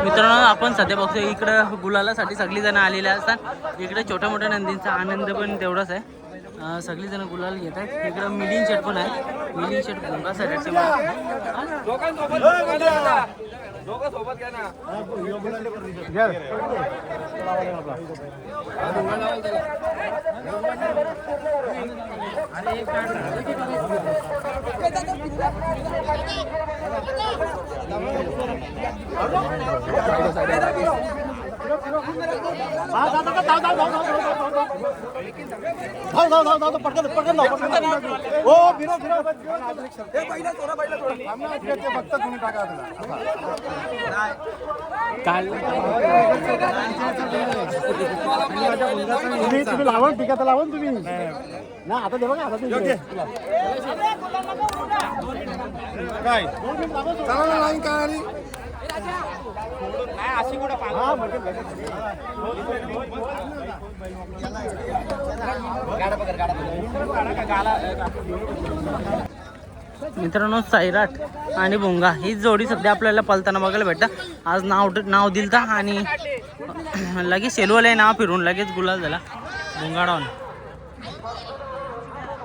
मित्रांनो आपण सध्या बघतो इकडं गुलालासाठी सगळी जण आलेले असतात. इकडे छोट्या मोठ्या नंदींचा आनंद पण तेवढाच आहे. सगळी जण गुलाल घेत आहेत. इकडं मिलिंद शेट पण आहे. मिलिंद शेट भोंगा साईडचे तुम्ही लावून पिकात लावून तुम्ही ना आता दे बघा आता काय लाईन काय मित्रांनो सैराट आणि भोंगा ही जोडी सध्या आपल्याला पलताना बघायला भेटतं. आज नाव दिलता आणि लगेच सेलवाले नाव फिरून लगेच गुलाल झाला भोंगाडावून.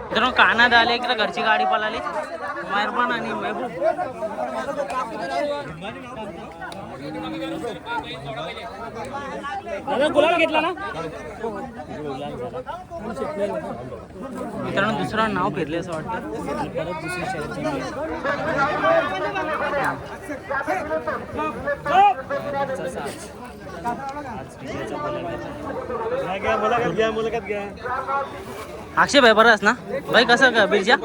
मित्रांनो कानात आले इकडे घरची गाडी पळाली मेहरबान आणि महबूब. गुलाल घेतला ना मित्रांनो दुसरं नाव फिरले असं वाटतं. परत दुसरी अक्षय भाई बरंच ना भाई कसं का बिरजा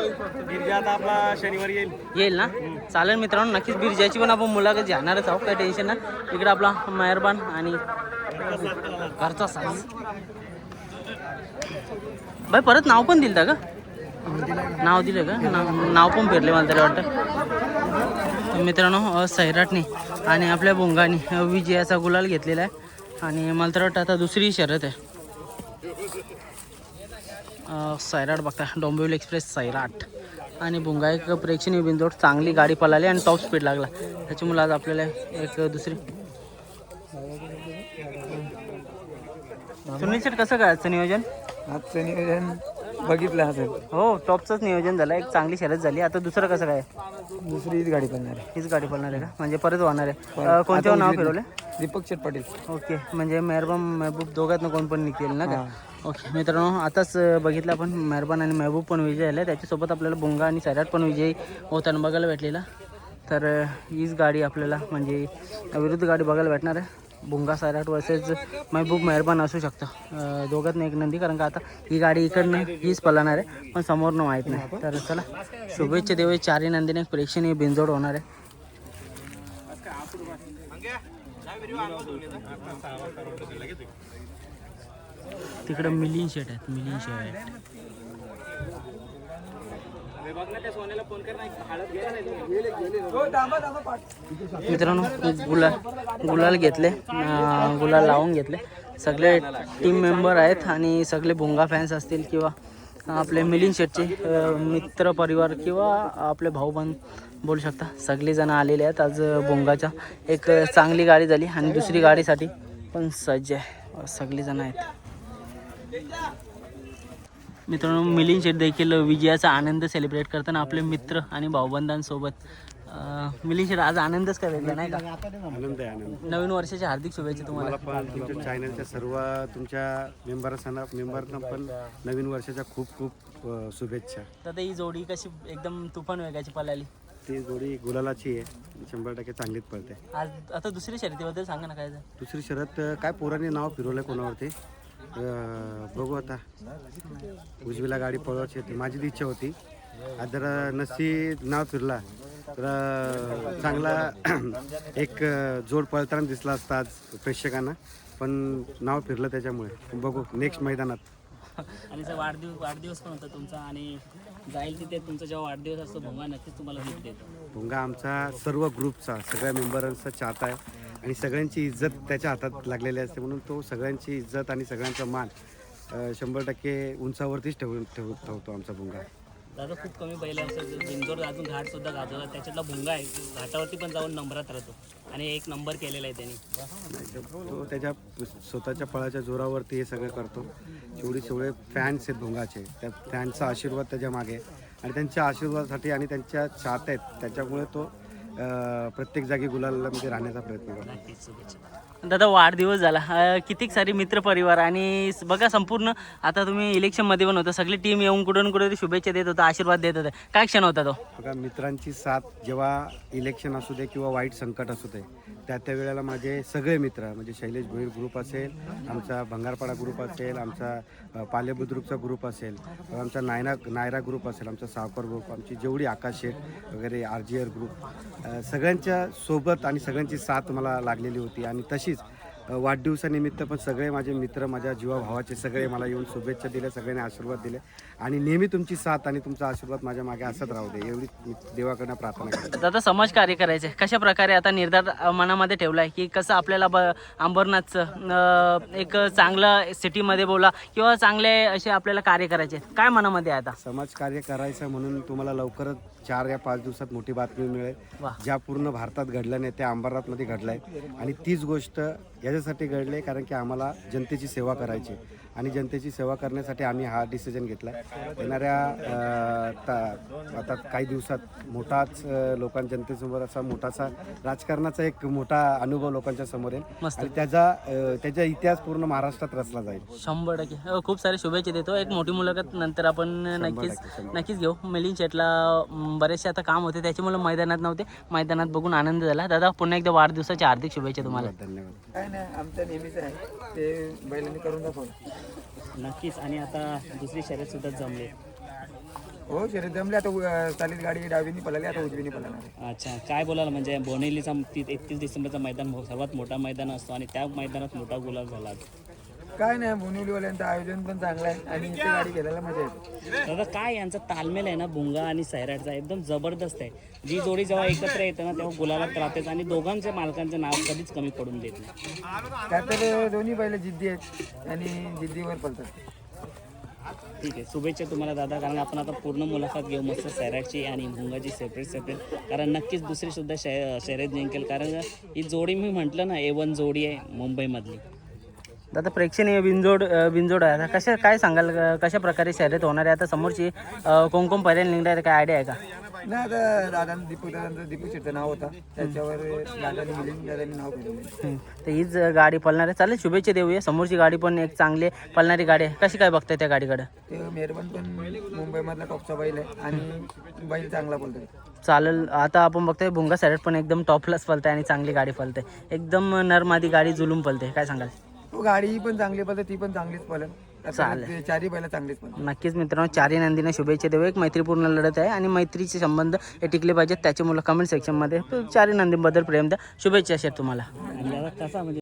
आता आपला शनिवारी येईल ना. चालेल मित्रांनो नक्कीच बिरजाची पण आपण मुलाखत घेणारच आहोत. काही टेन्शन नाही. इकडे आपला मेहरबान आणि घरचा साज भाई परत नाव पण दिलं का नाव दिलं का नाव पण फिरले मला तरी वाटतं. मित्रांनो सैराटने आणि आपल्या भोंगाने विजयाचा गुलाल घेतलेला आहे. आणि मला तर वाटतं आता दुसरी शर्यत आहे. सैराट बघता डोंबिवली एक्सप्रेस सैराट आणि भोंगा एक प्रेक्षणीय बिंदू चांगली गाडी पळाली आणि टॉप स्पीड लागला. त्याच्यामुळे आज आपल्याला एक दुसरी सुनील शेट कसं काय आजचं नियोजन बघितलं असेल. हो टॉपचंच नियोजन झालं. एक चांगली शर्यत झाली. आता दुसरं कसं काय दुसरी हीच गाडी पळणार आहे. हीच गाडी पळणार आहे का म्हणजे परत होणार आहे. कोणत्या नाव फिरवलं दीपक शेट पाटील. ओके म्हणजे मेहरबान महबूब दोघांना कोण पण निघतील ना का. ओके मित्रांनो आताच बघितलं आपण मेहरबान आणि महबूब पण विजय आले. त्याच्यासोबत आपल्याला भोंगा आणि सैराट पण विजयी होताना बघायला भेटलेला. तर हीच गाडी आपल्याला म्हणजे विरुद्ध गाडी बघायला भेटणार आहे. भोंगा सैराट वर्सेस महबूब मेहरबान असू शकतं. दोघांना एक नंदी कारण का आता ही गाडी इकडनं हीच पळणार आहे पण समोरनं माहीत नाही. तर चला शुभेच्छा देऊ. चारही नंदीने एक प्रेक्षणीय बिंजोड होणार आहे. तिकडं मिलिंद शेट आहेत. मिलिंद शेट मित्रांनो गुलाल घेतले गुलाल लावून घेतले. सगळे टीम मेंबर आहेत आणि सगळे भोंगा फॅन्स असतील किंवा आपले मिलिंद शेटचे मित्र परिवार किंवा आपले भाऊबंद बोलू शकता सगळेजण आलेले आहेत. आज भोंगाच्या एक चांगली गाडी झाली आणि दुसरी गाडीसाठी पण सज्ज आहे सगळेजण आहेत. मित्रांनो मिलिंद शेट देखील विजयाचा आनंद सेलिब्रेट करताना आपले मित्र आणि भाऊबंधांसोबत. मिलिंद शेट आज आनंदच काय वेगळा नाही का. आनंद आहे आनंद. नवीन वर्षाच्या हार्दिक शुभेच्छा तुम्हाला. पण तुमच्या चॅनलच्या सर्व तुमच्या मेंबरना पण नवीन वर्षाच्या खूप खूप शुभेच्छा. तर ही जोडी कशी एकदम तुफान वेगाची पळाली. ती जोडी गुलालाची आहे 100% चांगलीच पळते. आज आता दुसरी शर्यतीबद्दल सांगा ना काय. दुसरी शर्यत काय पोरांनी नाव फिरवलं कोणावरती बघू आता. उजवीला गाडी पळवायची होती माझी इच्छा होती. आज जरा नसी नाव फिरला तर चांगला एक जोड पळताना दिसला असता आज प्रेक्षकांना पण नाव फिरलं त्याच्यामुळे. बघू नेक्स्ट मैदानात. आणि सर वाढदिवस पण होता तुमचा आणि जाईल तिथे तुमचा जेव्हा वाढदिवस असतो भोंगा नक्कीच तुम्हाला भेट देतो. भोंगा आमचा सर्व ग्रुपचा सगळ्या मेंबरांचा चाहता आहे आणि सगळ्यांची इज्जत त्याच्या हातात लागलेली असते म्हणून तो सगळ्यांची इज्जत आणि सगळ्यांचा मान 100% उंचावरतीच ठेवतो आमचा भोंगा. दादा खूप कमी बैल असं बिंजोर अजून घाट सुद्धा गाजवला त्याच्यातला भोंगा आहे घाटावरती पण जाऊन नंबरात राहतो आणि एक नंबर केलेला आहे त्यांनी. तो त्याच्या स्वतःच्या पळाच्या जोरावरती हे सगळं करतो. जेवढे फॅन्स आहेत भुंगाचे, त्या फॅन्सचा आशीर्वाद त्याच्या मागे आणि त्यांच्या आशीर्वादासाठी आणि त्यांच्या चाहत आहेत त्याच्यामुळे तो प्रत्येक जागी गुलालामध्ये राहण्याचा प्रयत्न करतो. दादा वाढदिवस झाला, कितीक सारी मित्रपरिवार आणि बघा संपूर्ण आता तुम्ही इलेक्शनमध्ये पण होता, सगळी टीम येऊन कुठून कुठे शुभेच्छा देत होता, आशीर्वाद देत होता. काय क्षण होता तो? बघा मित्रांची साथ जेव्हा इलेक्शन असू दे किंवा वाईट संकट असू दे त्या वेळेला माझे सगळे मित्र म्हणजे शैलेश भोईर ग्रुप असेल, आमचा भंगारपाडा ग्रुप असेल, आमचा पाले बुद्रुकचा ग्रुप असेल, आमचा नायरा ग्रुप असेल, आमचा सावकर ग्रुप, आमची जेवढी आकाश शेठ वगैरे RGR ग्रुप सगळ्यांच्या सोबत आणि सगळ्यांची साथ मला लागलेली होती. आणि तशीच वाढदिवसानिमित्त पण सगळे माझे मित्र माझ्या जीवाभावाचे सगळे मला येऊन शुभेच्छा दिल्या, सगळ्यांनी आशीर्वाद दिले आणि नेहमी तुमची साथ आणि तुमचा आशीर्वाद माझ्या मागे असत राहू दे एवढी मी देवाकडनं प्रार्थना करतो. दादा समाजकार्य करायचे कशा प्रकारे आता निर्धार मनामध्ये ठेवलाय की कसं आपल्याला अंबरनाथचं एक चांगलं सिटीमध्ये बोला किंवा चांगले असे आपल्याला कार्य करायचे, काय मनामध्ये आहे आता? समाजकार्य करायचं म्हणून तुम्हाला लवकरच 4 या 5 दिवसात मोठी बातमी मिळेल. ज्या पूर्ण भारतात घडलं नाही त्या अंबरनाथमध्ये घडलंय आणि तीच गोष्ट याच्यासाठी घडली कारण की आम्हाला जनतेची सेवा करायची आणि जनतेची सेवा करण्यासाठी आम्ही हा डिसिजन घेतला. येणाऱ्या आता काही दिवसात मोठाच जनतेसमोर असा मोठासा राजकारणाचा एक मोठा अनुभव लोकांच्या समोर येईल आणि त्याचा इतिहास पूर्ण महाराष्ट्रात रचला जाईल. 100% खूप सारे शुभेच्छा देतो. एक मोठी मुलाखत नंतर आपण नक्कीच घेऊ. मिलिंद शेटला बरेचसे आता काम होते त्याच्यामुळे मैदानात नव्हते, मैदानात बघून आनंद झाला. दादा पुन्हा एकदा वाढदिवसाच्या हार्दिक शुभेच्छा तुम्हाला. धन्यवाद. काय नाही आमचं नेहमीच आहे ते बैलांनी करून दाखवलं. नक्कीच. आणि आता दुसरी शर्यत सुद्धा जमली. हो शर्यत जमले आता चालीत गाडी डावीनी पळाली आता उजवीनी पळणार. अच्छा, काय बोलाल म्हणजे बोनेलीचा 31 डिसेंबरचा मैदान सर्वात मोठा मैदान असतो आणि त्या मैदानात मोठा गुलाल झाला. काय नाही बोनिवलीवाल्यांचं आयोजन पण चांगलं आहे आणि इथे गाडी खेळायला मजा येते. दादा काय यांचा तालमेल आहे ना भुंगा आणि सैराटचा एकदम जबरदस्त आहे. जी जोडी जेव्हा एकत्र येते ना तेव्हा गुलालात राहतेच आणि दोघांच्या मालकांचं नाव कधीच कमी पडून देत नाही. काय तर दोन्ही बैल जिद्दी आहेत आणि जिद्दीवर पळतात. ठीक आहे, शुभेच्छा तुम्हाला दादा. कारण आपण आता पूर्ण मुलाखत घेऊ मस्त सैराटची आणि भुंगाची सेपरेट कारण नक्कीच दुसरी सुद्धा शर्यत जिंकेल. कारण ही जोडी मी म्हटलं ना A1 जोडी आहे मुंबईमधली. दादा प्रेक्षणीय बिनजोड आहे आता काय सांगाल कशा प्रकारे शर्यत होणार आहे आता समोरची कोण पर्यंत निघणार काय आयडिया आहे का? नाही आता दादांचं दीपू शेटचं नाव होता त्याच्यावर दादांनी नाव केलं. तर हीच गाडी पळणार आहे. चालेल, शुभेच्छा देऊया. समोरची गाडी पण एक चांगली पळणारी गाडी आहे. कशी काय बघताय त्या गाडीकडे? ते मेहरबान पण मुंबईमधला टॉपचा बैल आहे आणि बैल चांगला बोलतोय. चालेल, आता आपण बघतोय भुंगा सैराट पण एकदम टॉपलाच पळते आणि चांगली गाडी पळते, एकदम नरमादी गाडी जुलूम पळते. काय सांगाल? गाडी पण चांगली पळते, ती पण चांगलीच पळेल. चालेल, चारही बैल चांगलीच पळते. नक्कीच मित्रांनो, चारही नंदीने शुभेच्छा देऊ. एक मैत्रीपूर्ण लढत आहे आणि मैत्रीचे संबंध हे टिकले पाहिजेत. त्याच्यामुळे कमेंट सेक्शनमध्ये चारही नंदींबद्दल प्रेम द्या. शुभेच्छा शेठ तुम्हाला.